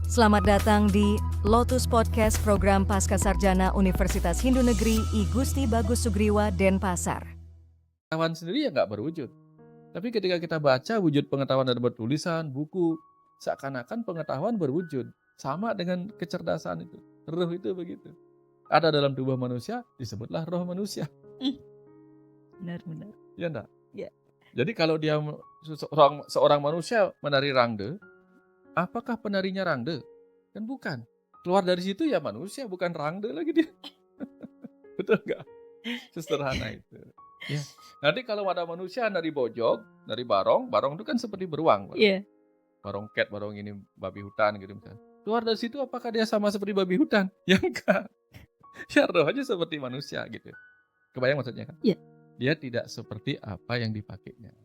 Selamat datang di Lotus Podcast Program Pascasarjana Universitas Hindu Negeri I Gusti Bagus Sugriwa, Denpasar. Pengetahuan sendiri ya nggak berwujud. Tapi ketika kita baca wujud pengetahuan dan bertulisan, buku, seakan-akan pengetahuan berwujud. Sama dengan kecerdasan itu. Roh itu begitu. Ada dalam tubuh manusia, disebutlah roh manusia. Benar-benar. Ya enggak? Ya. Jadi kalau dia seorang manusia menari rangde, apakah penarinya rangde? Kan bukan. Keluar dari situ ya manusia, bukan rangde lagi dia. Betul nggak? Sesederhana itu. Ya. Nanti kalau ada manusia nari bojog, nari barong itu kan seperti beruang. Iya. Barong cat, barong ini babi hutan gitu misalnya. Keluar dari situ apakah dia sama seperti babi hutan? Ya enggak. Ya roh aja seperti manusia gitu. Kebayang maksudnya kan? Iya. Dia tidak seperti apa yang dipakainya.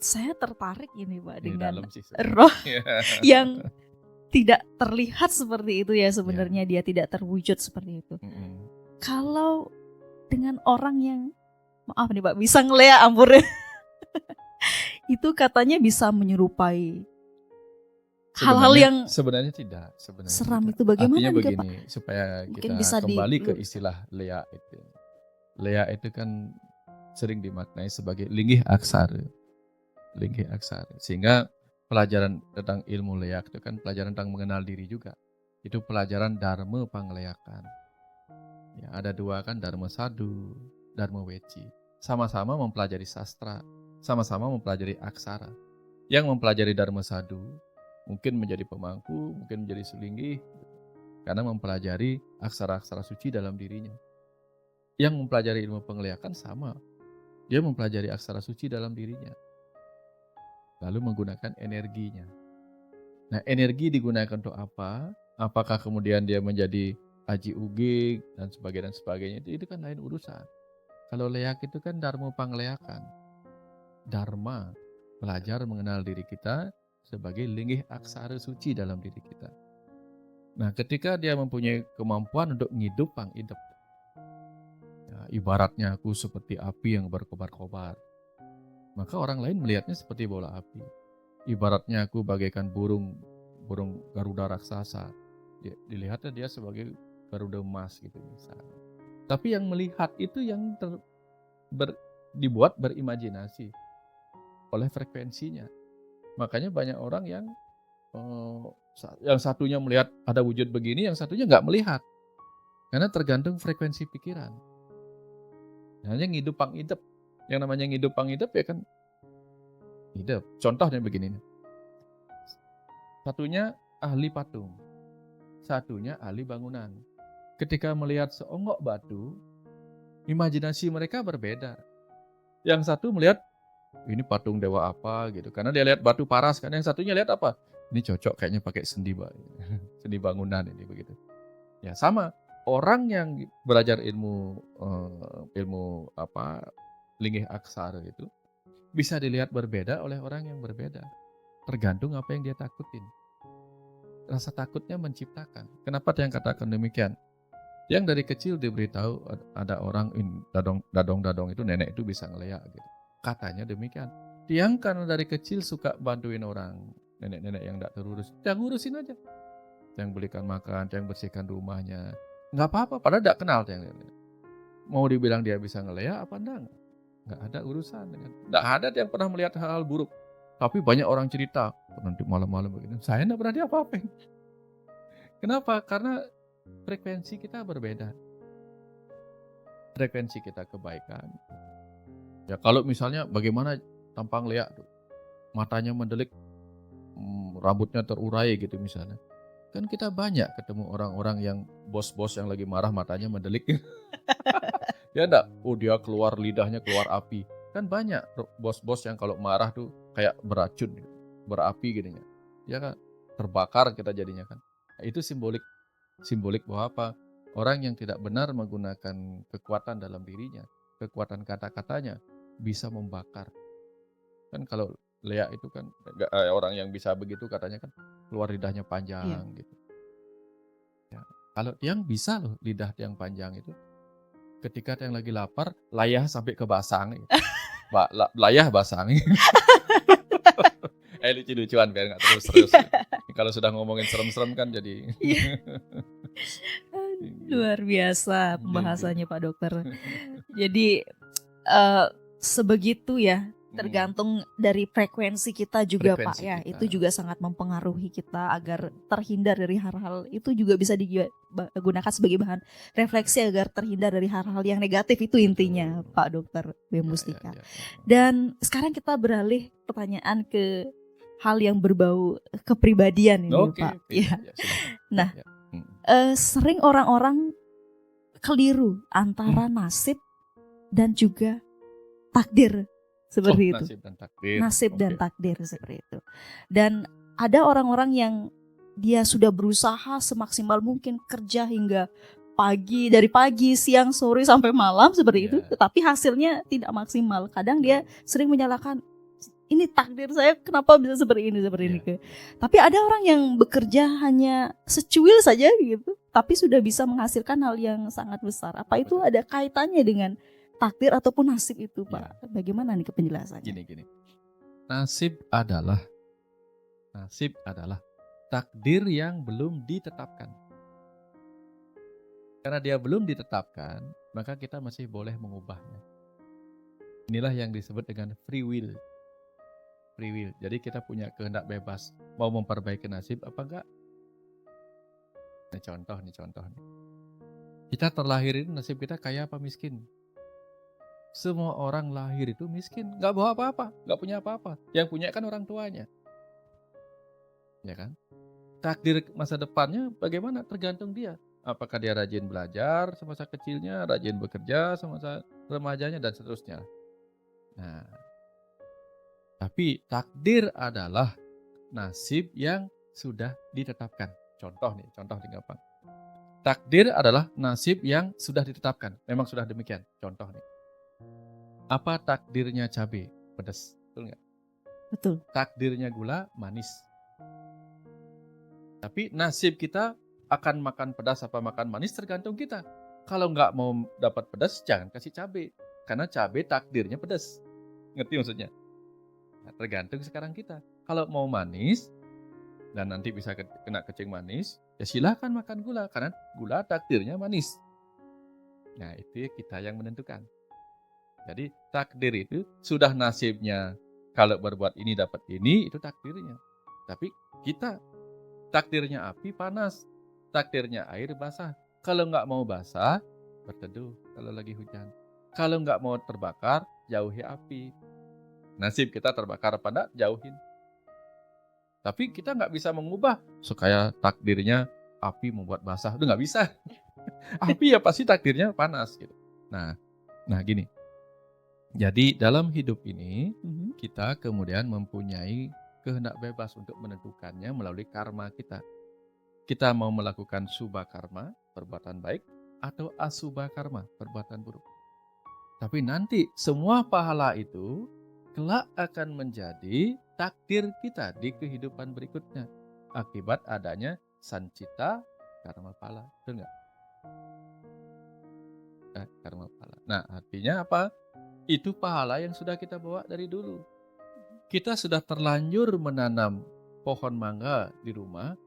Saya tertarik ini Pak Di dengan dalam sih. roh yang tidak terlihat seperti itu ya sebenarnya, dia tidak terwujud seperti itu. Kalau dengan orang yang, maaf nih Pak, bisa ngeliat ampurnya, itu katanya bisa menyerupai hal-hal yang sebenarnya tidak. seram tidak. itu. Bagaimana artinya nih Pak? begini, supaya Mungkin kita bisa kembali ke diluruskan. istilah Lea itu. Lea itu kan sering dimaknai sebagai linggih aksara. Linggih aksara. Sehingga pelajaran tentang ilmu leak itu kan pelajaran tentang mengenal diri juga. Itu pelajaran dharma panglelakan. Ya, ada dua kan, dharma sadu, dharma weci. Sama-sama mempelajari sastra, sama-sama mempelajari aksara. Yang mempelajari dharma sadu mungkin menjadi pemangku, mungkin menjadi sulinggih, karena mempelajari aksara-aksara suci dalam dirinya. Yang mempelajari ilmu penglelakan sama, dia mempelajari aksara suci dalam dirinya, lalu menggunakan energinya. Nah, energi digunakan untuk apa? Apakah kemudian dia menjadi aji ugig dan sebagainya, itu kan lain urusan. Kalau leak itu kan dharma panglelakan. Dharma, belajar mengenal diri kita sebagai linggih aksara suci dalam diri kita. Nah, ketika dia mempunyai kemampuan untuk ngidup pangidep, ya, ibaratnya aku seperti api yang berkobar-kobar, maka orang lain melihatnya seperti bola api. Ibaratnya aku bagaikan burung Garuda raksasa, dilihatnya dia sebagai Garuda emas gitu misalnya. Tapi yang melihat itu yang dibuat berimajinasi oleh frekuensinya. Makanya banyak orang yang satunya melihat ada wujud begini, yang satunya nggak melihat. Karena tergantung frekuensi pikiran. Hanya ngidup pangidep. Yang namanya ngidup pangidep ya kan hidup. Contohnya begini. Satunya ahli patung, satunya ahli bangunan. Ketika melihat seonggok batu, imajinasi mereka berbeda. Yang satu melihat ini patung dewa apa gitu, karena dia lihat batu paras kan. Yang satunya lihat apa? Ini cocok kayaknya pakai sendi bangunan ini begitu. Ya sama, orang yang belajar ilmu linggih aksara itu bisa dilihat berbeda oleh orang yang berbeda. Tergantung apa yang dia takutin. Rasa takutnya menciptakan. Kenapa yang katakan demikian? Yang dari kecil diberitahu ada orang dadong itu nenek itu bisa ngeliat gitu. Katanya demikian. Yang karena dari kecil suka bantuin orang, nenek-nenek yang tidak terurus, yang ngurusin aja. Yang belikan makan, yang bersihkan rumahnya. Nggak apa-apa, padahal tidak kenal. Mau dibilang dia bisa ngeliat apa enggak? Nggak ada urusan dengan. Nggak ada yang pernah melihat hal-hal buruk. Tapi banyak orang cerita, nanti malam-malam begini. Saya nggak pernah diapa-apain. Kenapa? Karena frekuensi kita berbeda. Frekuensi kita kebaikan. Ya kalau misalnya bagaimana tampang leak tuh, matanya mendelik, rambutnya terurai gitu misalnya. Kan kita banyak ketemu orang-orang yang bos-bos yang lagi marah matanya mendelik. Ya enggak? Oh dia keluar lidahnya keluar api. Kan banyak bos-bos yang kalau marah tuh kayak beracun, berapi gitu ya. Ya kan? Terbakar kita jadinya kan. Nah, itu simbolik bahwa apa? Orang yang tidak benar menggunakan kekuatan dalam dirinya, kekuatan kata-katanya bisa membakar. Kan kalau leak itu kan orang yang bisa begitu katanya kan keluar lidahnya panjang gitu. Ya. Kalau yang bisa loh lidah yang panjang itu ketika yang lagi lapar layah sampai ke basang. Layah basang. lucu-lucuan biar nggak terus serius. Kalau sudah ngomongin serem-serem kan jadi. Luar biasa Iya, pembahasannya Pak Dokter. Jadi sebegitu ya, tergantung dari frekuensi kita juga Pak Frekuensi ya. kita. Itu juga sangat mempengaruhi kita agar terhindar dari hal-hal itu, juga bisa digunakan sebagai bahan refleksi agar terhindar dari hal-hal yang negatif, itu intinya Pak Dokter Bem Mustika. Ya. Dan sekarang kita beralih pertanyaan ke hal yang berbau kepribadian ini Oke, Pak. oke. Ya. Ya, silakan. Nah, Ya. sering orang-orang keliru antara nasib dan juga takdir seperti itu. Nasib dan takdir. Nasib dan Oke. takdir seperti itu. Dan ada orang-orang yang dia sudah berusaha semaksimal mungkin, kerja hingga dari pagi, siang, sore sampai malam seperti itu, Iya. tetapi hasilnya tidak maksimal. Kadang dia sering menyalahkan, ini takdir saya kenapa bisa seperti ini Iya. Tapi ada orang yang bekerja hanya secuil saja gitu, tapi sudah bisa menghasilkan hal yang sangat besar. Apa itu ada kaitannya dengan takdir ataupun nasib itu Pak? Bagaimana nih penjelasannya? Gini. Nasib adalah takdir yang belum ditetapkan. Karena dia belum ditetapkan, maka kita masih boleh mengubahnya. Inilah yang disebut dengan free will. Free will. Jadi kita punya kehendak bebas. Mau memperbaiki nasib apa enggak? Ini contoh nih. Kita terlahirin nasib kita kaya apa miskin? Semua orang lahir itu miskin. Nggak bawa apa-apa. Nggak punya apa-apa. Yang punya kan orang tuanya. Ya kan? Takdir masa depannya bagaimana? Tergantung dia. Apakah dia rajin belajar semasa kecilnya, rajin bekerja semasa remajanya, dan seterusnya. Nah, tapi takdir adalah nasib yang sudah ditetapkan. Contoh nih gampang. Takdir adalah nasib yang sudah ditetapkan. Memang sudah demikian. Contoh nih. Apa takdirnya cabai? Pedas. Betul nggak? Betul. Takdirnya gula manis. Tapi nasib kita akan makan pedas apa makan manis tergantung kita. Kalau nggak mau dapat pedas, jangan kasih cabai. Karena cabai takdirnya pedas. Ngerti maksudnya? Nah, tergantung sekarang kita. Kalau mau manis dan nanti bisa kena kencing manis, ya silahkan makan gula. Karena gula takdirnya manis. Nah, itu kita yang menentukan. Jadi takdir itu sudah nasibnya. Kalau berbuat ini dapat ini, itu takdirnya. Tapi kita takdirnya api panas, takdirnya air basah. Kalau nggak mau basah, berteduh kalau lagi hujan. Kalau nggak mau terbakar, jauhi api. Nasib kita terbakar apa enggak, jauhin. Tapi kita nggak bisa mengubah supaya takdirnya api membuat basah. Udah nggak bisa. Api ya pasti takdirnya panas gitu. Nah gini. Jadi dalam hidup ini kita kemudian mempunyai kehendak bebas untuk menentukannya melalui karma kita. Kita mau melakukan subha karma, perbuatan baik, atau asubha karma, perbuatan buruk. Tapi nanti semua pahala itu kelak akan menjadi takdir kita di kehidupan berikutnya. Akibat adanya sancita karma pala. Betul nggak? Karma pala. Nah artinya apa? Itu pahala yang sudah kita bawa dari dulu. Kita sudah terlanjur menanam pohon mangga di rumah,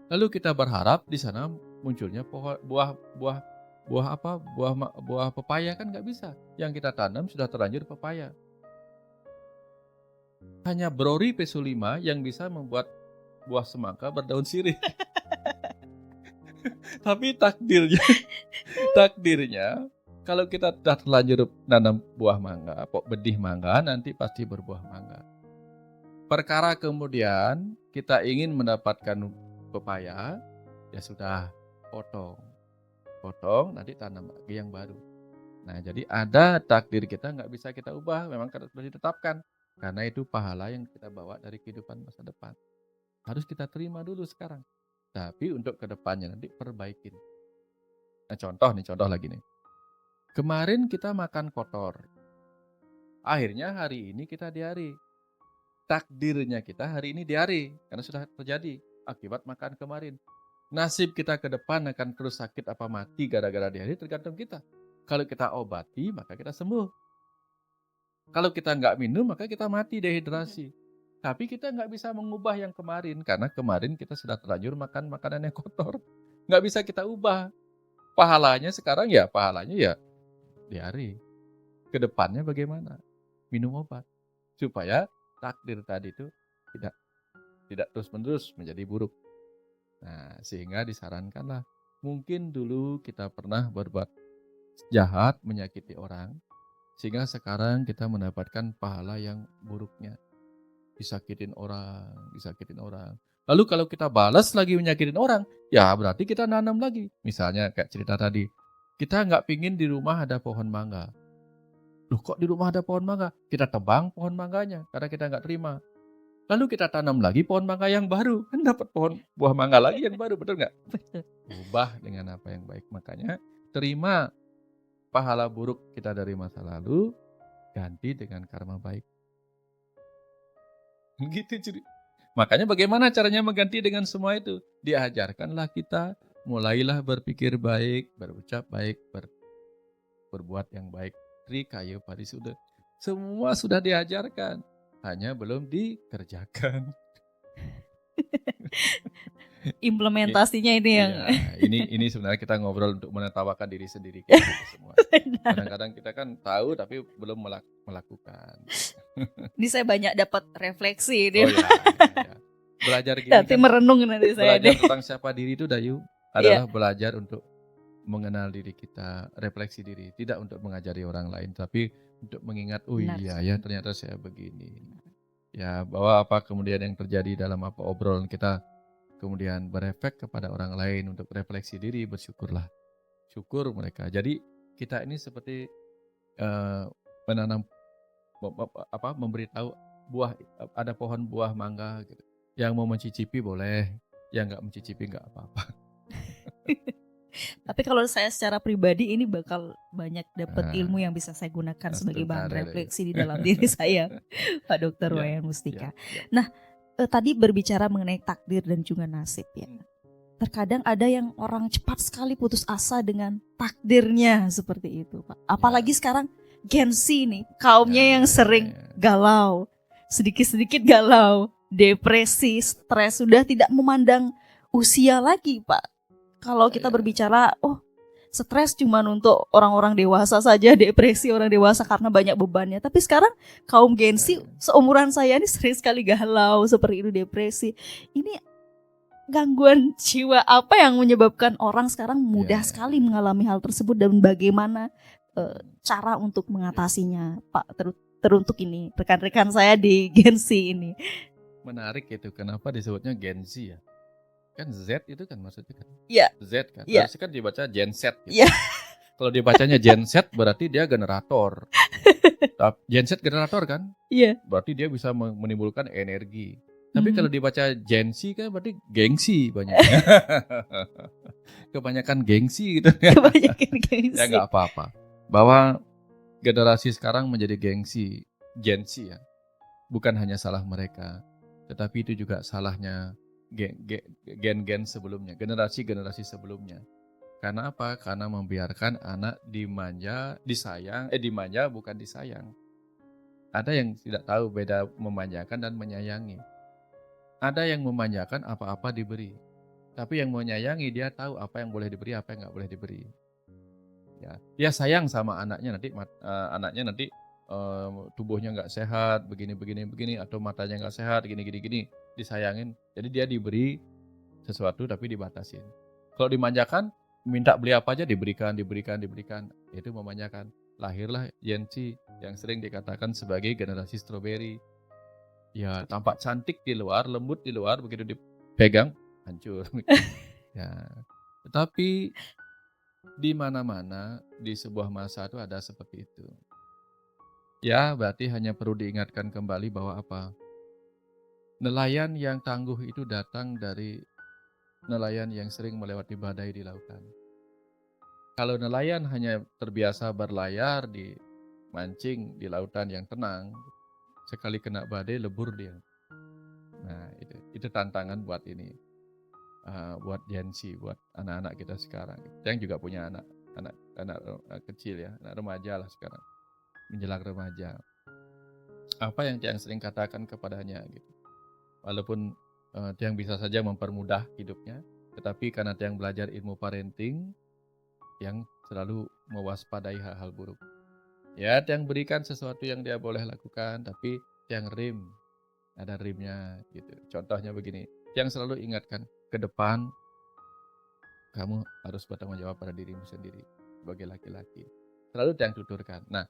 lalu kita berharap di sana munculnya buah pepaya, kan nggak bisa. Yang kita tanam sudah terlanjur pepaya. Hanya Brori P5 yang bisa membuat buah semangka berdaun sirih. Tapi takdirnya kalau kita sudah terlanjur nanam buah mangga, bedih mangga, nanti pasti berbuah mangga. Perkara kemudian kita ingin mendapatkan pepaya, ya sudah potong, nanti tanam lagi yang baru. Nah, jadi ada takdir kita nggak bisa kita ubah, memang sudah ditetapkan. Karena itu pahala yang kita bawa dari kehidupan masa depan. Harus kita terima dulu sekarang. Tapi untuk kedepannya nanti perbaikin. Nah, contoh lagi nih. Kemarin kita makan kotor. Akhirnya hari ini kita diare. Takdirnya kita hari ini diare. Karena sudah terjadi akibat makan kemarin. Nasib kita ke depan akan terus sakit apa mati gara-gara diare tergantung kita. Kalau kita obati maka kita sembuh. Kalau kita nggak minum maka kita mati dehidrasi. Tapi kita nggak bisa mengubah yang kemarin, karena kemarin kita sudah terlanjur makan makanan yang kotor. Nggak bisa kita ubah. Pahalanya sekarang ya, diare. Kedepannya bagaimana? Minum obat. Supaya takdir tadi itu tidak tidak terus-menerus menjadi buruk. Nah, sehingga disarankanlah, mungkin dulu kita pernah berbuat jahat, menyakiti orang, sehingga sekarang kita mendapatkan pahala yang buruknya. Disakitin orang. Lalu kalau kita balas lagi menyakitin orang, ya berarti kita nanam lagi. Misalnya kayak cerita tadi, kita nggak pingin di rumah ada pohon mangga. Loh kok di rumah ada pohon mangga? Kita tebang pohon mangganya karena kita nggak terima. Lalu kita tanam lagi pohon mangga yang baru, kan dapat pohon buah mangga lagi yang baru, betul nggak? Betul. Ubah dengan apa yang baik. Makanya terima pahala buruk kita dari masa lalu, ganti dengan karma baik. Gitu jadi. Makanya bagaimana caranya mengganti dengan semua itu? Diajarkanlah kita, mulailah berpikir baik, berucap baik, berbuat yang baik. Trikayo parisuda. Semua sudah diajarkan, hanya belum dikerjakan. Implementasinya ini yang Ya, ini sebenarnya kita ngobrol untuk menertawakan diri sendiri kita semua. Kadang-kadang kita kan tahu tapi belum melakukan. Ini saya banyak dapat refleksi ini. Oh ya. Belajar gini Nanti kan, merenung nanti saya belajar deh. tentang siapa diri itu Dayu adalah belajar untuk mengenal diri kita, refleksi diri, tidak untuk mengajari orang lain, tapi untuk mengingat, oh Benar. iya ya ternyata saya begini. Ya, bahwa apa kemudian yang terjadi dalam apa obrolan kita kemudian berefek kepada orang lain, untuk refleksi diri, bersyukurlah. Syukur mereka. Jadi kita ini seperti menanam, memberitahu buah, ada pohon buah mangga gitu. Yang mau mencicipi boleh, yang nggak mencicipi nggak apa-apa. Tapi kalau saya secara pribadi ini bakal banyak dapat ilmu yang bisa saya gunakan sebagai bahan refleksi di dalam diri saya, Pak Dr. Wayan Mustika. Nah, tadi berbicara mengenai takdir dan juga nasib ya. Terkadang ada yang orang cepat sekali putus asa dengan takdirnya seperti itu, Pak. Apalagi sekarang Gen Z nih, kaumnya yang sering galau, sedikit-sedikit galau, depresi, stres, sudah tidak memandang usia lagi, Pak. Kalau kita berbicara, stres cuma untuk orang-orang dewasa saja, depresi orang dewasa karena banyak bebannya. Tapi sekarang kaum Gen Z seumuran saya ini sering sekali galau, seperti itu, depresi. Ini gangguan jiwa apa yang menyebabkan orang sekarang mudah sekali mengalami hal tersebut, dan bagaimana cara untuk mengatasinya, Pak, teruntuk ini rekan-rekan saya di Gen Z ini. Menarik itu, kenapa disebutnya Gen Z ya? Kan Z itu kan maksudnya kan? Iya. Z kan? Iya. Harusnya kan dibaca Gen Z gitu. Iya. Kalau dibacanya Gen Z berarti dia generator. Gen Z generator kan? Iya. Berarti dia bisa menimbulkan energi. Tapi kalau dibaca Gen Z kan berarti gengsi banyaknya. Kebanyakan gengsi gitu. Kebanyakan gengsi. Ya nggak apa-apa. Bahwa generasi sekarang menjadi gengsi, Gen Z ya. Bukan hanya salah mereka, tetapi itu juga salahnya gen-gen sebelumnya, generasi-generasi sebelumnya. Karena apa? Karena membiarkan anak dimanja bukan disayang. Ada yang tidak tahu beda memanjakan dan menyayangi. Ada yang memanjakan apa-apa diberi. Tapi yang menyayangi dia tahu apa yang boleh diberi, apa yang nggak boleh diberi. Ya, dia sayang sama anaknya nanti tubuhnya nggak sehat, begini, atau matanya nggak sehat, gini, disayangin. Jadi dia diberi sesuatu tapi dibatasin. Kalau dimanjakan, minta beli apa aja diberikan. Itu memanjakan. Lahirlah Gen Z yang sering dikatakan sebagai generasi stroberi. Ya, tampak cantik di luar, lembut di luar, begitu dipegang hancur. Ya, tetapi di mana-mana di sebuah masa itu ada seperti itu. Ya, berarti hanya perlu diingatkan kembali bahwa apa? Nelayan yang tangguh itu datang dari nelayan yang sering melewati badai di lautan. Kalau nelayan hanya terbiasa berlayar di mancing di lautan yang tenang, sekali kena badai lebur dia. Nah, itu tantangan buat ini, buat Gen Z, buat anak-anak kita sekarang. Yang juga punya anak kecil ya, anak remaja lah sekarang, menjelang remaja. apa yang Tiang sering katakan kepadanya gitu. Walaupun Tiang bisa saja mempermudah hidupnya, tetapi karena Tiang belajar ilmu parenting, Tiang selalu mewaspadai hal-hal buruk. Ya, Tiang berikan sesuatu yang dia boleh lakukan, tapi Tiang ada rimnya gitu. Contohnya begini, Tiang selalu ingatkan, ke depan kamu harus bertanggung jawab pada dirimu sendiri sebagai laki-laki. Selalu Tiang tuturkan. Nah,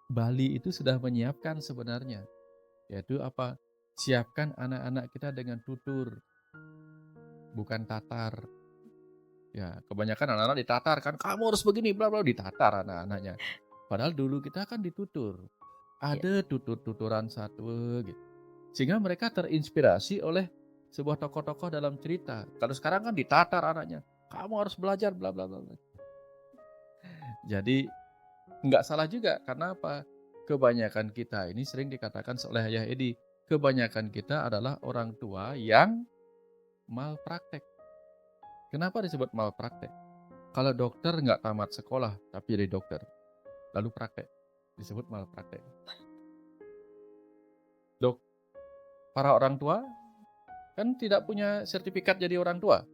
Bali itu sudah menyiapkan sebenarnya, yaitu apa? Siapkan anak-anak kita dengan tutur, bukan tatar. Ya, kebanyakan anak-anak ditatar kan, kamu harus begini, bla bla, ditatar anak-anaknya. Padahal dulu kita kan ditutur. Ada tutur-tuturan satu gitu. Sehingga mereka terinspirasi oleh sebuah tokoh-tokoh dalam cerita. Kalau sekarang kan ditatar anaknya, kamu harus belajar bla bla bla. Jadi nggak salah juga, karena apa? Kebanyakan kita ini sering dikatakan oleh Ayah Edi, kebanyakan kita adalah orang tua yang malpraktek. Kenapa disebut malpraktek? Kalau dokter nggak tamat sekolah tapi jadi dokter, lalu praktek, disebut malpraktek. Para orang tua kan tidak punya sertifikat jadi orang tua.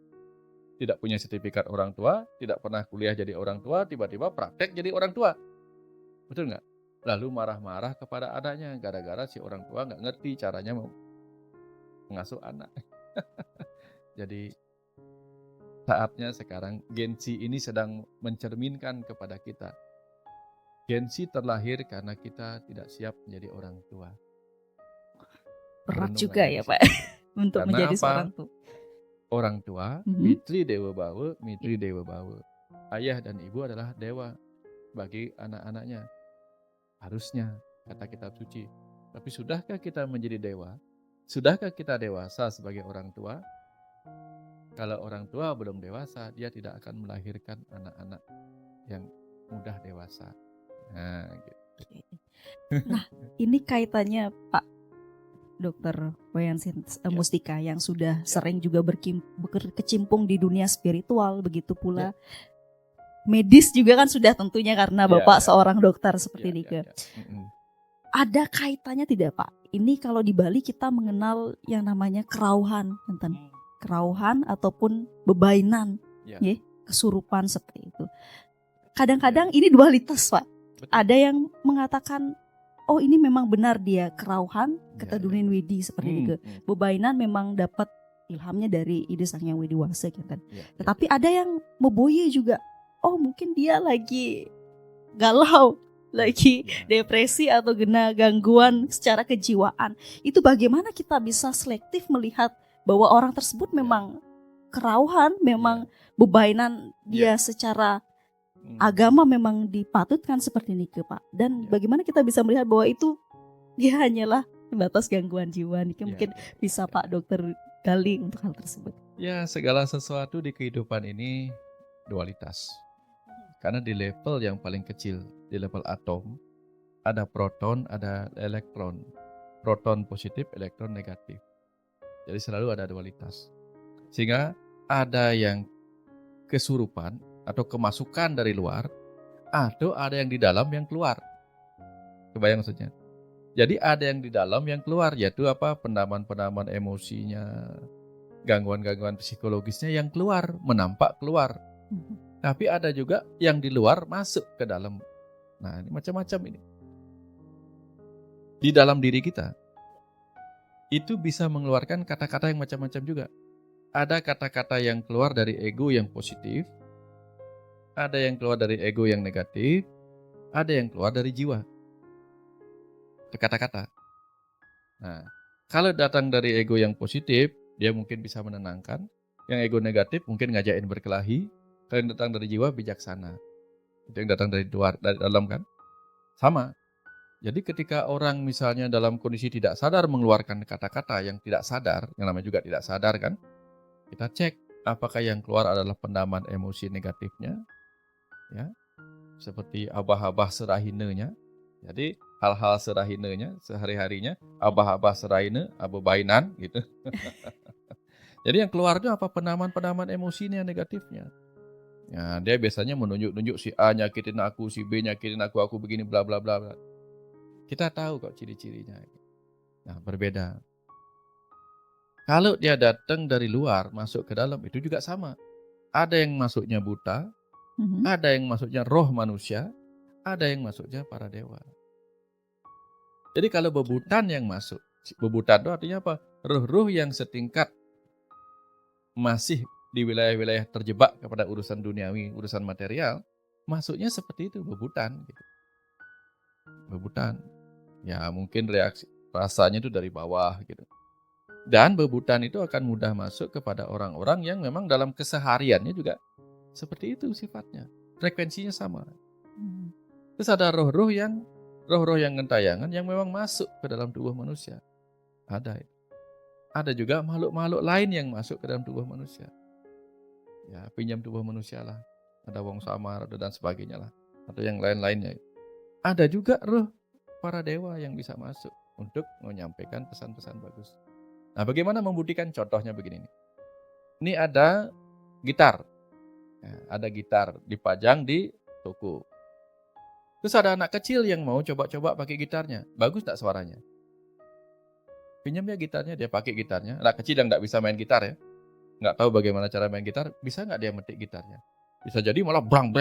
Tidak punya sertifikat orang tua, tidak pernah kuliah jadi orang tua, tiba-tiba praktek jadi orang tua. Betul nggak? Lalu marah-marah kepada anaknya, gara-gara si orang tua nggak ngerti caranya mengasuh anak. Jadi saatnya sekarang Gen Z ini sedang mencerminkan kepada kita. Gen Z terlahir karena kita tidak siap menjadi orang tua. Berat juga ya Pak untuk Karena menjadi apa? seorang tua. Orang tua, mitri dewa bawa, mitri dewa bawa. Ayah dan ibu adalah dewa bagi anak-anaknya. Harusnya, kata kitab suci. Tapi sudahkah kita menjadi dewa? Sudahkah kita dewasa sebagai orang tua? Kalau orang tua belum dewasa, dia tidak akan melahirkan anak-anak yang mudah dewasa. Nah, gitu. Nah, ini kaitannya Pak Dokter Wayan Mustika yang sudah sering juga berkecimpung di dunia spiritual, begitu pula medis juga kan sudah tentunya karena Bapak seorang dokter seperti ini. Ada kaitannya tidak Pak? Ini kalau di Bali kita mengenal yang namanya kerauhan, kerauhan ataupun bebainan, kesurupan seperti itu. Kadang-kadang ini dualitas Pak. Betul. Ada yang mengatakan, oh ini memang benar dia kerauhan, kata Dunin Widi seperti itu. Bebainan memang dapat ilhamnya dari ide Sang Hyang Widi Wasa kan. Tetapi ada yang meboye juga. Oh mungkin dia lagi galau, lagi depresi atau kena gangguan secara kejiwaan. Itu bagaimana kita bisa selektif melihat bahwa orang tersebut memang kerauhan, memang bebainan dia secara agama memang dipatutkan seperti ini ke Pak. Dan bagaimana kita bisa melihat bahwa itu dia hanyalah batas gangguan jiwa. Mungkin bisa Pak Dokter gali untuk hal tersebut. Ya, segala sesuatu di kehidupan ini dualitas. Karena di level yang paling kecil, di level atom, ada proton, ada elektron. Proton positif, elektron negatif. Jadi selalu ada dualitas. Sehingga ada yang kesurupan atau kemasukan dari luar, atau ada yang di dalam yang keluar. Kebayang maksudnya? Jadi ada yang di dalam yang keluar, yaitu apa? Pendaman-pendaman emosinya, gangguan-gangguan psikologisnya yang keluar, menampak keluar. Tapi ada juga yang di luar masuk ke dalam. Nah, ini macam-macam ini. Di dalam diri kita, itu bisa mengeluarkan kata-kata yang macam-macam juga. Ada kata-kata yang keluar dari ego yang positif, ada yang keluar dari ego yang negatif, ada yang keluar dari jiwa. Itu kata-kata. Nah, kalau datang dari ego yang positif, dia mungkin bisa menenangkan. Yang ego negatif mungkin ngajakin berkelahi. Kalau yang datang dari jiwa bijaksana. Itu yang datang dari luar, dari dalam kan. Sama. Jadi ketika orang misalnya dalam kondisi tidak sadar mengeluarkan kata-kata yang tidak sadar, yang namanya juga tidak sadar kan, kita cek apakah yang keluar adalah pendaman emosi negatifnya, ya, seperti abah-abah serahinenya. Jadi hal-hal serahinenya sehari-harinya, abah-abah serahine, abah-bainan gitu. Jadi yang keluar itu apa? Pendaman-pendaman emosinya negatifnya. Ya, dia biasanya menunjuk-nunjuk si A nyakitin aku, si B nyakitin aku begini bla bla bla bla. Kita tahu kok ciri-cirinya. Nah, berbeda. Kalau dia datang dari luar masuk ke dalam itu juga sama. Ada yang masuknya buta, ada yang masuknya roh manusia, ada yang masuknya para dewa. Jadi kalau bebutan yang masuk, bebutan itu artinya apa? Roh-roh yang setingkat masih di wilayah-wilayah terjebak kepada urusan duniawi, urusan material, masuknya seperti itu, bebutan. Gitu. Bebutan. Ya mungkin reaksi rasanya itu dari bawah gitu. Dan bebutan itu akan mudah masuk kepada orang-orang yang memang dalam kesehariannya juga seperti itu sifatnya. Frekuensinya sama. Terus ada roh-roh yang gentayangan yang memang masuk ke dalam tubuh manusia. Ada. Ada juga makhluk-makhluk lain yang masuk ke dalam tubuh manusia. Ya, pinjam tubuh manusia lah. Ada wong samar dan sebagainya lah. Atau yang lain-lainnya. Ada juga roh para dewa yang bisa masuk untuk menyampaikan pesan-pesan bagus. Nah, bagaimana membuktikan? Contohnya begini nih. Ini ada gitar. Ya, ada gitar dipajang di toko. Terus ada anak kecil yang mau coba-coba pakai gitarnya. Bagus tak suaranya? Pinjam ya gitarnya, dia pakai gitarnya. Anak kecil yang nggak bisa main gitar ya. Nggak tahu bagaimana cara main gitar. Bisa nggak dia metik gitarnya? Bisa jadi malah brang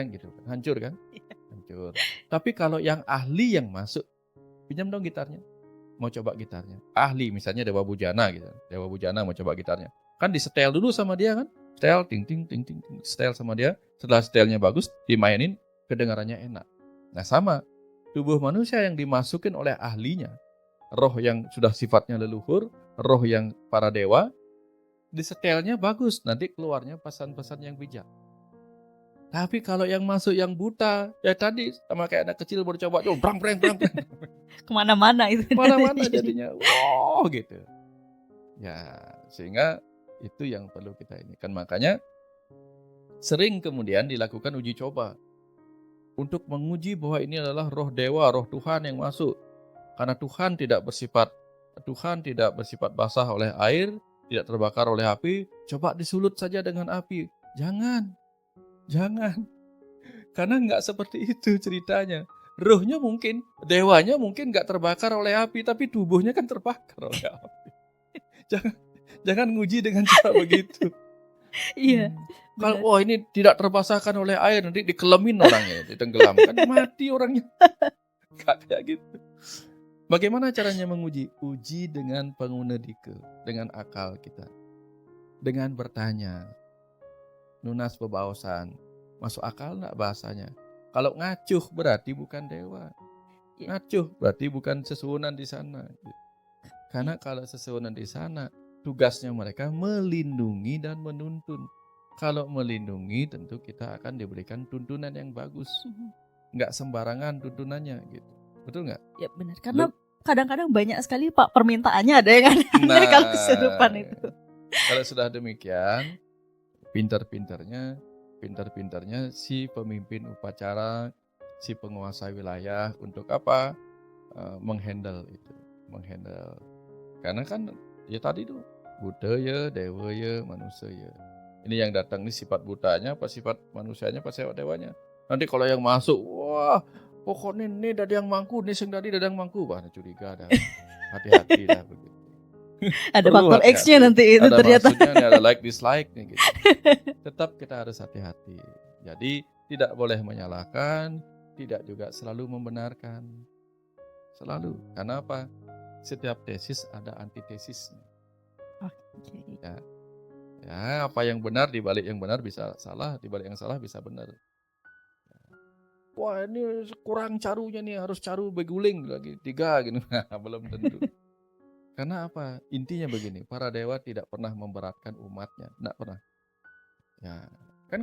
gitu. Hancur kan? Hancur. Tapi kalau yang ahli yang masuk, pinjam dong gitarnya. Mau coba gitarnya. Ahli misalnya Dewa Bujana gitu. Dewa Bujana mau coba gitarnya. Kan disetel dulu sama dia kan? Setel, ting. Setel sama dia. Setelah setelnya bagus, dimainin. Kedengarannya enak. Nah sama, tubuh manusia yang dimasukin oleh ahlinya, roh yang sudah sifatnya leluhur, roh yang para dewa, disetelnya bagus, nanti keluarnya pesan-pesan yang bijak. Tapi kalau yang masuk yang buta, ya tadi sama kayak anak kecil baru coba, brang. Kemana-mana itu. Mana-mana jadinya, wow gitu. Ya, sehingga itu yang perlu kita ini kan, makanya sering kemudian dilakukan uji coba. Untuk menguji bahwa ini adalah roh dewa, roh Tuhan yang masuk. Karena Tuhan tidak bersifat basah oleh air, tidak terbakar oleh api. Coba disulut saja dengan api. Jangan. Karena nggak seperti itu ceritanya. Rohnya mungkin, dewanya mungkin nggak terbakar oleh api, tapi tubuhnya kan terbakar oleh api. Jangan nguji dengan cara begitu. Iya. Kalau ini tidak terbasahkan oleh air, nanti dikelemin orangnya, ditenggelamkan, mati orangnya. Gak kayak gitu. Bagaimana caranya menguji? Uji dengan pengunedike, dengan akal kita. Dengan bertanya. Nunas bebaosan. Masuk akal enggak bahasanya? Kalau ngacuh berarti bukan dewa. Ngacuh berarti bukan sesuunan di sana. Karena kalau sesuunan di sana, tugasnya mereka melindungi dan menuntun. Kalau melindungi tentu kita akan diberikan tuntunan yang bagus. Nggak sembarangan tuntunannya gitu. Betul nggak? Ya benar. Karena kadang-kadang banyak sekali Pak permintaannya ada yang aneh kalau kesurupan itu. Kalau sudah demikian, pintar-pintarnya si pemimpin upacara, si penguasa wilayah untuk apa? Menghandle itu. Karena kan ya tadi tuh Buddha ya, dewa ya, manusia ya. Ini yang datang ini sifat butanya apa sifat manusianya apa sifat dewanya. Nanti kalau yang masuk, wah pokoknya ini dadang mangku, ini sing tadi dadang mangku. Wah curiga dah. Hati-hati dah begitu. Ada faktor X-nya nanti itu ada ternyata. Maksudnya ada like dislike nih gitu. Tetap kita harus hati-hati. Jadi tidak boleh menyalahkan, tidak juga selalu membenarkan. Selalu. Karena apa? Setiap tesis ada antitesisnya. Ya. Ya, apa yang benar di balik yang benar bisa salah, di balik yang salah bisa benar. Wah, ini kurang carunya nih, harus caru beguling lagi 3 gitu. Belum tentu. Karena apa? Intinya begini, para dewa tidak pernah memberatkan umatnya, tidak pernah. Ya, kan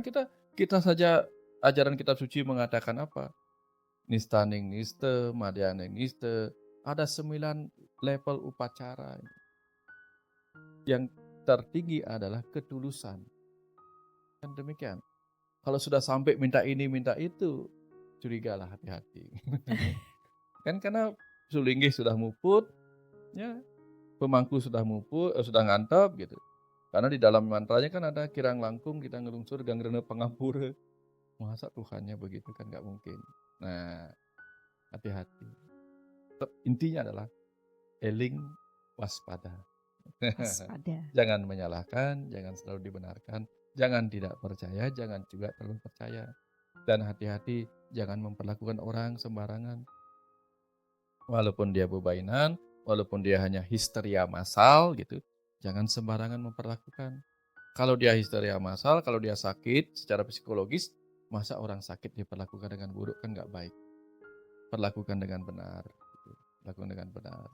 kita saja ajaran kitab suci mengatakan apa? Nistaning niste, madyaning niste, ada 9 level upacara. Yang tertinggi adalah ketulusan. Kan demikian. Kalau sudah sampai minta ini, minta itu, curigalah, hati-hati. Kan karena sulinggih sudah muput, ya, pemangku sudah muput, sudah ngantap gitu. Karena di dalam mantranya kan ada kirang langkung, kita ngelungsur, gangrena pengampura. Masa Tuhannya begitu kan nggak mungkin. Nah, hati-hati. tetap intinya adalah eling waspada. Waspada. Jangan menyalahkan, jangan selalu dibenarkan, jangan tidak percaya, jangan juga terlalu percaya. Dan hati-hati, jangan memperlakukan orang sembarangan. Walaupun dia bebainan, walaupun dia hanya histeria massal gitu, jangan sembarangan memperlakukan. Kalau dia histeria massal, kalau dia sakit secara psikologis, masa orang sakit diperlakukan dengan buruk, kan nggak baik. Perlakukan dengan benar. Gitu. Lakukan dengan benar.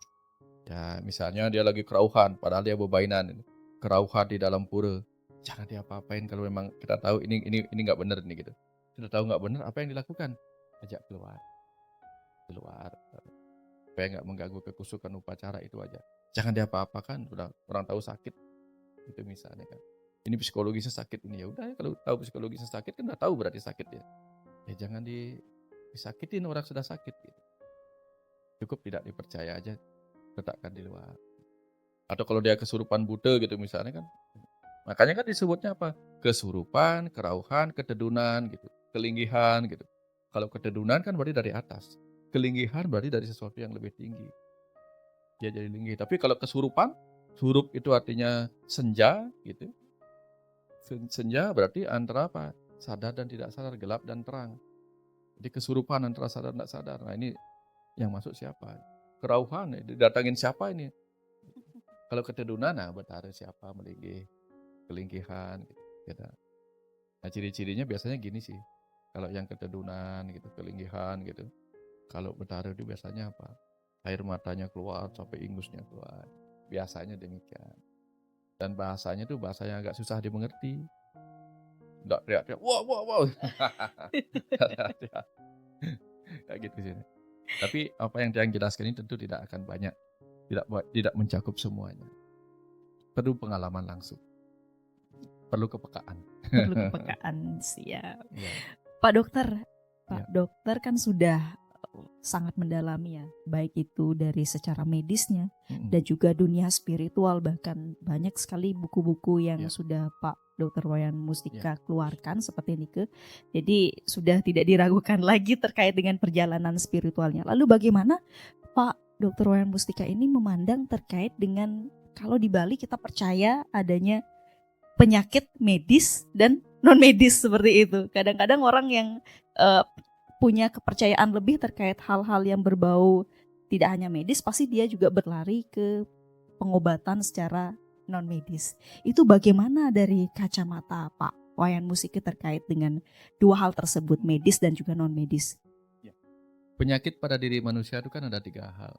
Ya, misalnya dia lagi kerauhan, padahal dia bebainan. Kerauhan di dalam pura. Jangan diapa-apain kalau memang kita tahu ini nggak benar nih gitu. Sudah tahu nggak benar, apa yang dilakukan? Ajak keluar. Supaya nggak mengganggu kekusukan upacara itu aja. Jangan diapa-apakan, udah orang tahu sakit. Itu misalnya kan. Ini psikologisnya sakit ini, ya udah ya, kalau tahu psikologisnya sakit kan udah tahu berarti sakit ya. Ya jangan disakitin orang sudah sakit gitu. Cukup tidak dipercaya aja, letakkan di luar. Atau kalau dia kesurupan buta gitu misalnya kan. Makanya kan disebutnya apa? Kesurupan, kerauhan, ketedunan gitu, kelinggihan gitu. Kalau ketedunan kan berarti dari atas. Kelinggihan berarti dari sesuatu yang lebih tinggi. Dia jadi linggih. Tapi kalau kesurupan, surup itu artinya senja gitu. Senja berarti antara apa? Sadar dan tidak sadar, gelap dan terang. Jadi kesurupan antara sadar dan tidak sadar. Nah ini yang masuk siapa? Kerauhan, didatangin siapa ini? Kalau ketedunan, nah betara siapa? Melinggih, kelinggihan gitu. Nah ciri-cirinya biasanya gini sih. Kalau yang ketedunan gitu, kelinggihan gitu. Kalau betara itu biasanya apa? Air matanya keluar sampai ingusnya keluar. Biasanya demikian. Dan bahasanya tuh bahasa yang agak susah dimengerti. Enggak teriak-teriak, wow. Kayak gitu sih. Tapi apa yang Tiang jelaskan ini tentu tidak akan banyak. Tidak mencakup semuanya. Perlu pengalaman langsung. Perlu kepekaan. Perlu kepekaan, siap. Ya. Pak Dokter Ya. kan sudah sangat mendalami ya, baik itu dari secara medisnya dan juga dunia spiritual, bahkan banyak sekali buku-buku yang sudah Pak Dr. Wayan Mustika keluarkan seperti ini jadi sudah tidak diragukan lagi terkait dengan perjalanan spiritualnya. Lalu bagaimana Pak Dr. Wayan Mustika ini memandang terkait dengan kalau di Bali kita percaya adanya penyakit medis dan non medis seperti itu. Kadang-kadang orang yang punya kepercayaan lebih terkait hal-hal yang berbau tidak hanya medis, pasti dia juga berlari ke pengobatan secara non medis. Itu bagaimana dari kacamata Pak Wayan Mustika terkait dengan dua hal tersebut, medis dan juga non medis? Penyakit pada diri manusia itu kan ada 3 hal.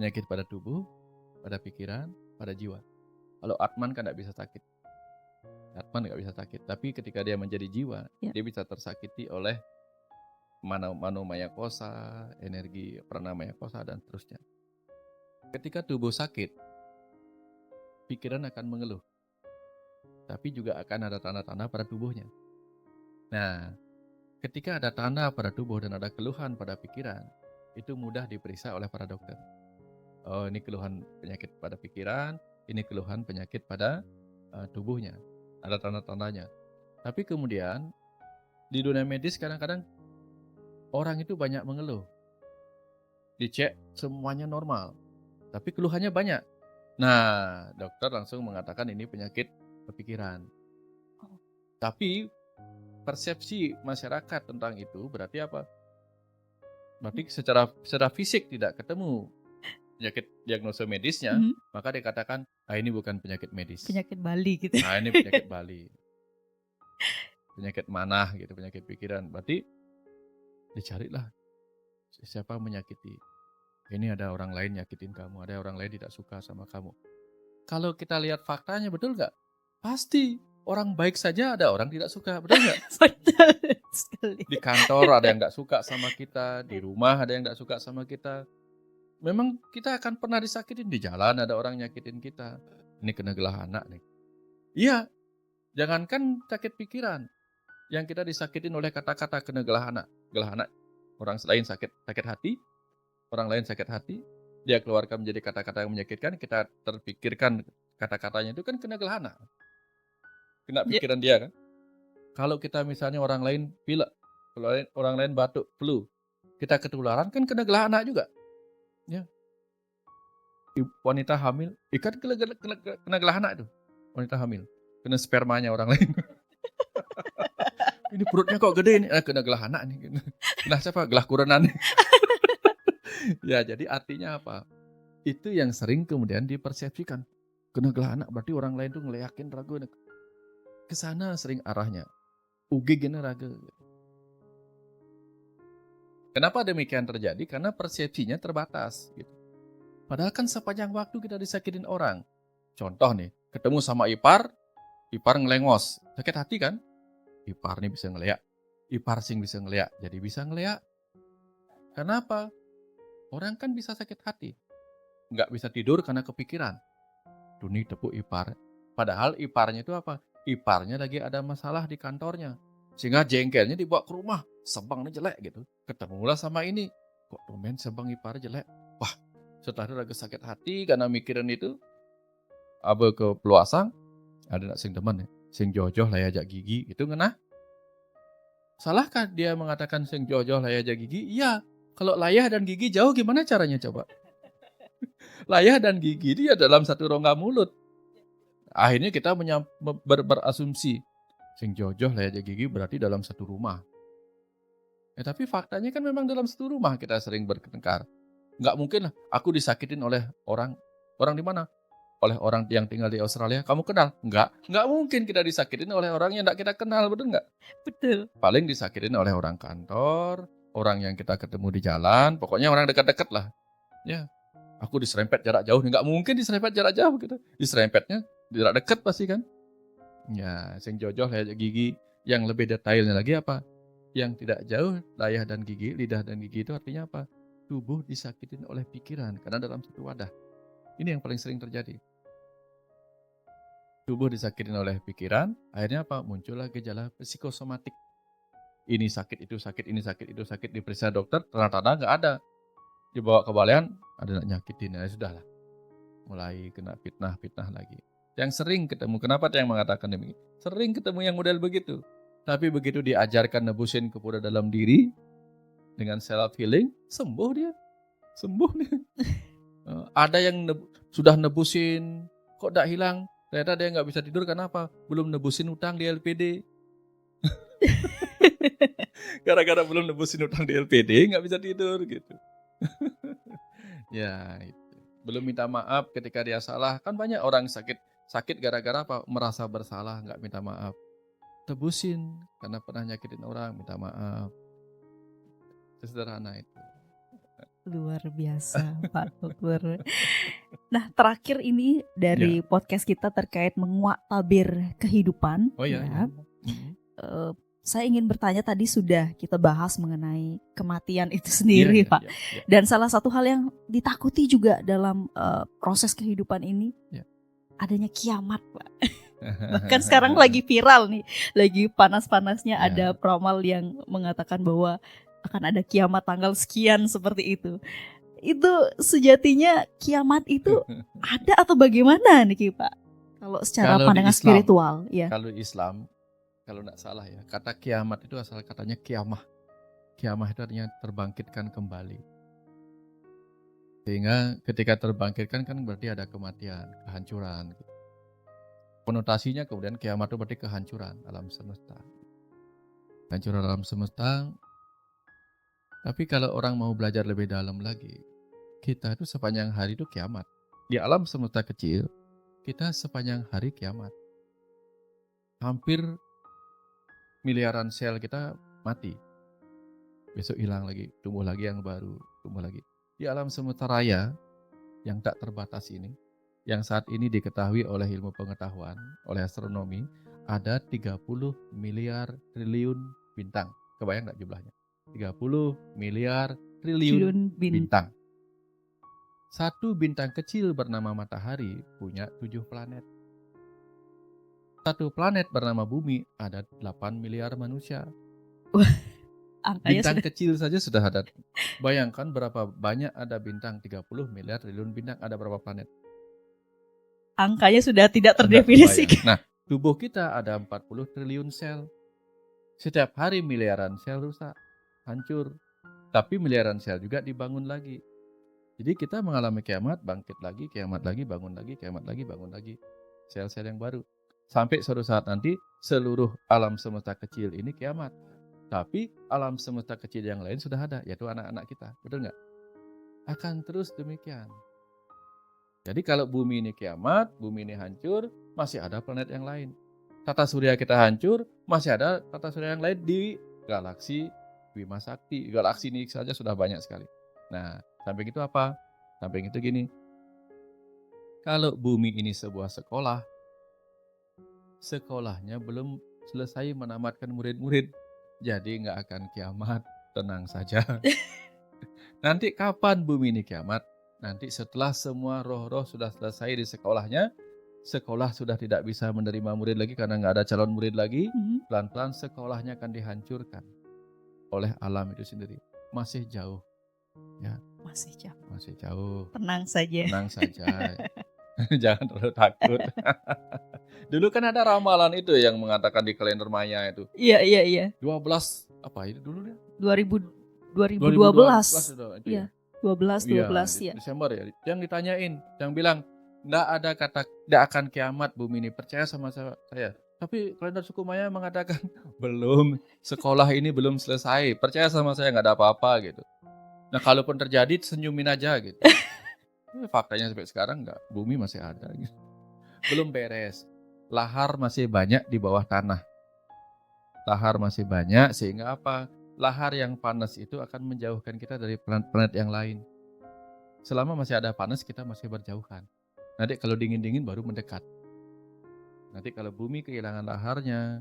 Penyakit pada tubuh, pada pikiran, pada jiwa. Kalau Atman kan tidak bisa sakit. Atman tidak bisa sakit. Tapi ketika dia menjadi jiwa, dia bisa tersakiti oleh manomaya kosa, energi pranamaya kosa, dan seterusnya. Ketika tubuh sakit, pikiran akan mengeluh. Tapi juga akan ada tanda-tanda pada tubuhnya. Nah, ketika ada tanda pada tubuh dan ada keluhan pada pikiran, itu mudah diperiksa oleh para dokter. Oh, ini keluhan penyakit pada pikiran, ini keluhan penyakit pada tubuhnya. Ada tanda-tandanya. Tapi kemudian, di dunia medis kadang-kadang orang itu banyak mengeluh. Dicek semuanya normal. Tapi keluhannya banyak. Nah, dokter langsung mengatakan ini penyakit pikiran. Tapi persepsi masyarakat tentang itu berarti apa? Berarti secara fisik tidak ketemu penyakit diagnosa medisnya, maka dikatakan, ini bukan penyakit medis. Penyakit Bali gitu. Nah, ini penyakit Bali. Penyakit manah gitu, penyakit pikiran. Berarti dicarilah siapa menyakiti. Ini ada orang lain nyakitin kamu, ada orang lain tidak suka sama kamu. Kalau kita lihat faktanya, betul nggak? Pasti orang baik saja ada orang tidak suka, betul nggak? Di kantor ada yang nggak suka sama kita, di rumah ada yang nggak suka sama kita. Memang kita akan pernah disakitin, di jalan ada orang nyakitin kita. Ini kena gelah anak nih. Iya, jangankan sakit pikiran, yang kita disakitin oleh kata-kata kena gelah anak. Gelah anak, orang lain sakit hati, orang lain sakit hati, dia keluarkan menjadi kata-kata yang menyakitkan, kita terpikirkan kata-katanya itu kan kena gelah anak. Kena pikiran dia kan. Kalau kita misalnya orang lain pilek, orang lain batuk, flu, kita ketularan kan kena gelah anak juga. Ya. Wanita hamil, ikan kena gelah anak itu. Wanita hamil, kena spermanya orang lain. Ini perutnya kok gede nih, kena gelah anak nih. Gelah siapa? Gelah kurenan. Ya, jadi artinya apa? Itu yang sering kemudian dipersepsikan. Kena gelah anak berarti orang lain tuh ngeleyakin ragu. Ke sana sering arahnya. Ugi gini ragu. Kenapa demikian terjadi? Karena persepsinya terbatas. Gitu. Padahal kan sepanjang waktu kita disakitin orang. Contoh nih, ketemu sama ipar ngelengos. Sakit hati kan? Ipar nih bisa ngeleak. Ipar sing bisa ngeleak. Jadi bisa ngeleak. Kenapa? Orang kan bisa sakit hati. Nggak bisa tidur karena kepikiran. Duni tepuk ipar. Padahal iparnya itu apa? Iparnya lagi ada masalah di kantornya. Sehingga jengkelnya dibawa ke rumah. Sebangnya jelek gitu. Ketemulah sama ini. Kok domen sebang ipar jelek? Wah, setelah itu lagi sakit hati karena mikirin itu. Abe ke peluasang. Ada nak sing teman ya. Sing jojoh lah ajak gigi. Itu ngena. Salahkah dia mengatakan sing jojoh lah ajak gigi? Iya. Kalau layah dan gigi jauh gimana caranya coba? Layah dan gigi dia dalam satu rongga mulut. Akhirnya kita berasumsi. Sing jojoh lah ajak gigi berarti dalam satu rumah. Tapi faktanya kan memang dalam satu rumah kita sering bertengkar. Nggak mungkin lah aku disakitin oleh orang di mana? Oleh orang yang tinggal di Australia. Kamu kenal? Nggak mungkin kita disakitin oleh orang yang nggak kita kenal, betul nggak? Betul. Paling disakitin oleh orang kantor, orang yang kita ketemu di jalan, pokoknya orang dekat-dekat lah. Ya, aku diserempet jarak jauh, nggak mungkin diserempet jarak jauh gitu. Diserempetnya jarak dekat pasti kan? Ya, sing jojoh layah gigi. Yang lebih detailnya lagi apa? Yang tidak jauh layah dan gigi, lidah dan gigi itu artinya apa? Tubuh disakitin oleh pikiran karena dalam satu wadah. Ini yang paling sering terjadi. Tubuh disakitin oleh pikiran, akhirnya apa? Muncullah gejala psikosomatik. Ini sakit, itu sakit, ini sakit, itu sakit. Diperiksa dokter, tanda-tanda nggak ada. Dibawa ke balean, ada nyakitin. Ya sudahlah. Mulai kena fitnah lagi. Yang sering ketemu, kenapa ada yang mengatakan demikian? Sering ketemu yang model begitu. Tapi begitu diajarkan nebusin kepada dalam diri, dengan self healing, sembuh dia. Ada yang sudah nebusin, kok tidak hilang? Ternyata dia nggak bisa tidur, kenapa? Belum nebusin utang di LPD. Gara-gara belum nebusin utang di LPD, nggak bisa tidur gitu. Ya, itu. Belum minta maaf ketika dia salah. Kan banyak orang sakit gara-gara apa? Merasa bersalah, nggak minta maaf. Tebusin karena pernah nyakitin orang, minta maaf. Sederhana itu. Luar biasa Pak Tukur. Nah, terakhir ini dari podcast kita terkait menguak tabir kehidupan. Oh iya. Ya. Saya ingin bertanya, tadi sudah kita bahas mengenai kematian itu sendiri, Pak. Dan salah satu hal yang ditakuti juga dalam proses kehidupan ini adanya kiamat, Pak. Bahkan sekarang lagi viral nih, lagi panas-panasnya ada peramal yang mengatakan bahwa akan ada kiamat tanggal sekian seperti itu. Itu sejatinya kiamat itu ada atau bagaimana nih Pak? Kalau secara pandangan spiritual, ya. Kalau Islam, kalau tidak salah ya, kata kiamat itu asal katanya kiamah. Kiamah itu artinya terbangkitkan kembali. Sehingga ketika terbangkitkan kan berarti ada kematian, kehancuran. Konotasinya kemudian kiamat itu berarti kehancuran alam semesta. Kehancuran alam semesta. Tapi kalau orang mau belajar lebih dalam lagi, kita itu sepanjang hari itu kiamat. Di alam semesta kecil, kita sepanjang hari kiamat. Hampir miliaran sel kita mati. Besok hilang lagi, tumbuh lagi yang baru, tumbuh lagi. Di alam semesta raya yang tak terbatas ini, yang saat ini diketahui oleh ilmu pengetahuan, oleh astronomi, ada 30 miliar triliun bintang. Kebayang nggak jumlahnya? 30 miliar triliun bintang. Satu bintang kecil bernama matahari punya 7 planet. Satu planet bernama bumi ada 8 miliar manusia. Bintang kecil saja sudah ada. Bayangkan berapa banyak ada bintang, 30 miliar triliun bintang, ada berapa planet? Angkanya sudah tidak terdefinisikan. Nah, tubuh kita ada 40 triliun sel. Setiap hari miliaran sel rusak, hancur. Tapi miliaran sel juga dibangun lagi. Jadi kita mengalami kiamat, bangkit lagi, kiamat lagi, bangun lagi, kiamat lagi, bangun lagi. Sel-sel yang baru. Sampai suatu saat nanti seluruh alam semesta kecil ini kiamat. Tapi alam semesta kecil yang lain sudah ada, yaitu anak-anak kita. Betul nggak? Akan terus demikian. Jadi kalau bumi ini kiamat, bumi ini hancur, masih ada planet yang lain. Tata surya kita hancur, masih ada tata surya yang lain di galaksi Bima Sakti. Galaksi ini saja sudah banyak sekali. Nah, samping itu apa? Samping itu gini. Kalau bumi ini sebuah sekolah, sekolahnya belum selesai menamatkan murid-murid. Jadi nggak akan kiamat, tenang saja. Nanti kapan bumi ini kiamat? Nanti setelah semua roh-roh sudah selesai di sekolahnya, sekolah sudah tidak bisa menerima murid lagi karena nggak ada calon murid lagi, pelan-pelan sekolahnya akan dihancurkan oleh alam itu sendiri. Masih jauh. Ya. Masih jauh. Masih jauh. Tenang saja. Tenang saja. Jangan terlalu takut. Dulu kan ada ramalan itu yang mengatakan di kalender Maya itu. Iya. 12 apa itu dulu ya? 2012. Itu Iya. 12 ya. Desember ya. Yang ditanyain, yang bilang enggak ada kata enggak akan kiamat bumi ini. Percaya sama saya. Tapi kalender suku Maya mengatakan belum, sekolah ini belum selesai. Percaya sama saya enggak ada apa-apa gitu. Nah, kalaupun terjadi senyumin aja gitu. Faktanya sampai sekarang enggak, bumi masih ada gitu. Belum beres. Lahar masih banyak di bawah tanah. Lahar masih banyak sehingga apa? Lahar yang panas itu akan menjauhkan kita dari planet-planet yang lain. Selama masih ada panas kita masih berjauhan. Nanti kalau dingin-dingin baru mendekat. Nanti kalau bumi kehilangan laharnya,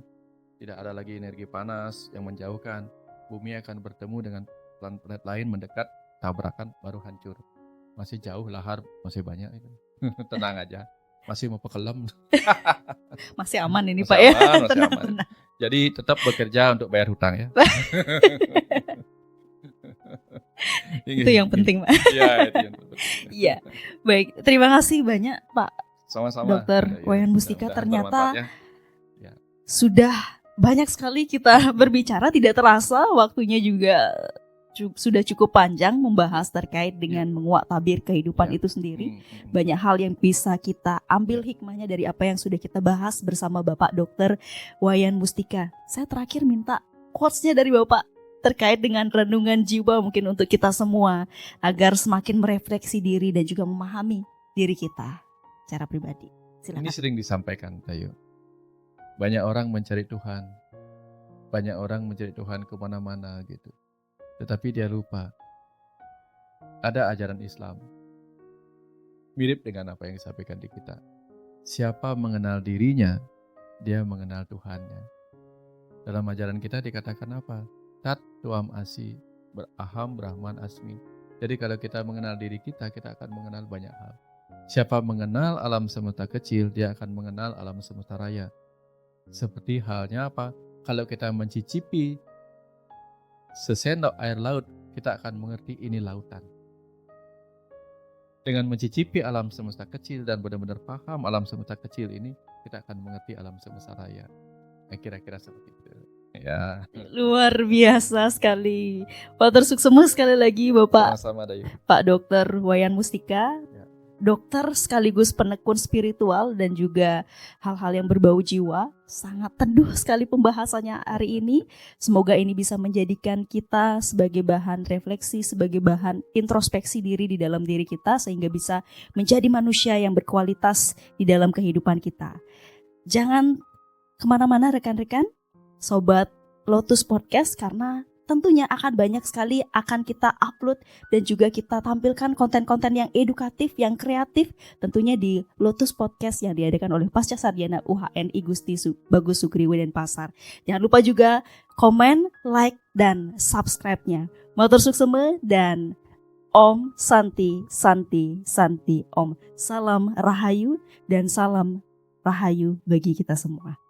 tidak ada lagi energi panas yang menjauhkan, bumi akan bertemu dengan planet-planet lain mendekat, tabrakan baru hancur. Masih jauh lahar, masih banyak itu. Tenang aja. Masih mau pekelam. Masih aman ini masih Pak aman, ya. Masih aman. Jadi tetap bekerja untuk bayar hutang ya. Itu yang penting Pak. Iya, itu yang penting. Iya. Baik, terima kasih banyak Pak Sama-sama. Dr. Wayan Mustika. Mudah-mudahan Ternyata bermanfaat ya. sudah banyak sekali kita berbicara, tidak terasa waktunya juga sudah cukup panjang membahas terkait dengan menguak tabir kehidupan itu sendiri. Banyak hal yang bisa kita ambil hikmahnya dari apa yang sudah kita bahas bersama Bapak Dr. Wayan Mustika. Saya terakhir minta quotes-nya dari Bapak terkait dengan renungan jiwa mungkin untuk kita semua agar semakin merefleksi diri dan juga memahami diri kita secara pribadi. Silakan. Ini sering disampaikan, Tayo. Banyak orang mencari Tuhan. Banyak orang mencari Tuhan kemana-mana gitu. Tetapi dia lupa. Ada ajaran Islam. Mirip dengan apa yang disampaikan di kita. Siapa mengenal dirinya, dia mengenal Tuhannya. Dalam ajaran kita dikatakan apa? Tat tuam asi, beraham brahman asmi. Jadi kalau kita mengenal diri kita akan mengenal banyak hal. Siapa mengenal alam semesta kecil, dia akan mengenal alam semesta raya. Seperti halnya apa? Kalau kita mencicipi sesendok air laut, kita akan mengerti ini lautan. Dengan mencicipi alam semesta kecil dan benar-benar paham alam semesta kecil ini, kita akan mengerti alam semesta raya. Kira-kira seperti itu. Ya. Luar biasa sekali. Pak Tersuksema sekali lagi Bapak. Sama-sama Dayu. Pak Dr. Wayan Mustika. Ya. Dokter sekaligus penekun spiritual dan juga hal-hal yang berbau jiwa. Sangat teduh sekali pembahasannya hari ini. Semoga ini bisa menjadikan kita sebagai bahan refleksi, sebagai bahan introspeksi diri di dalam diri kita sehingga bisa menjadi manusia yang berkualitas di dalam kehidupan kita. Jangan kemana-mana rekan-rekan, Sobat Lotus Podcast, karena tentunya akan banyak sekali akan kita upload dan juga kita tampilkan konten-konten yang edukatif, yang kreatif tentunya di Lotus Podcast yang diadakan oleh Pasca Sarjana UHN I Gusti Bagus Sugriwa Denpasar. Jangan lupa juga komen, like, dan subscribe-nya. Matur suksema dan Om Santi Santi Santi Om. Salam Rahayu dan salam Rahayu bagi kita semua.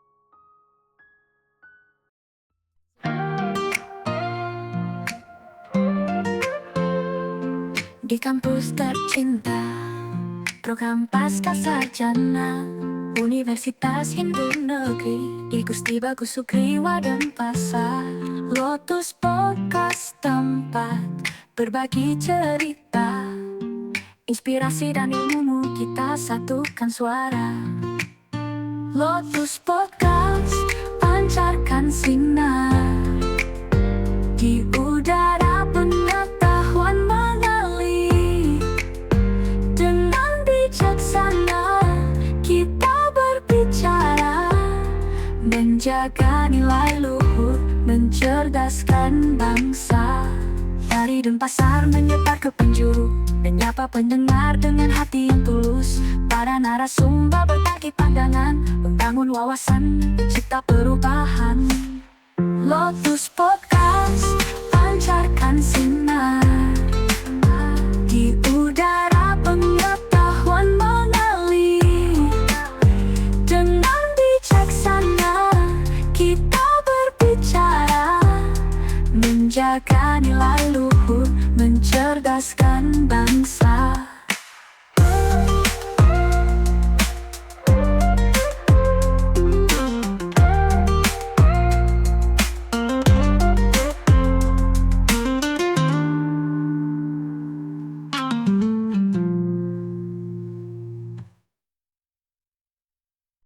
Di kampus tercinta, program Pasca Sarjana Universitas Hindu Negeri I Gusti Bagus Sugriwa Denpasar. Lotus Podcast, tempat berbagi cerita inspirasi dan ilmumu kita satukan suara. Lotus Podcast, pancarkan sinar di udara, pengetahuan mengalir. Dengan bijaksana kita berbicara, menjaga nilai luhur, mencerdaskan bangsa. Dari Denpasar menyebar ke penjuru, menyapa pendengar dengan hati yang tulus. Para narasumber berbagi pandangan, membangun wawasan, mencipta perubahan. Lotus Podcast, pancarkan sinar di udara, pengetahuan mengalir. Dengan bijaksana kita berbicara, menjaga nilai luhur, mencerdaskan bangsa.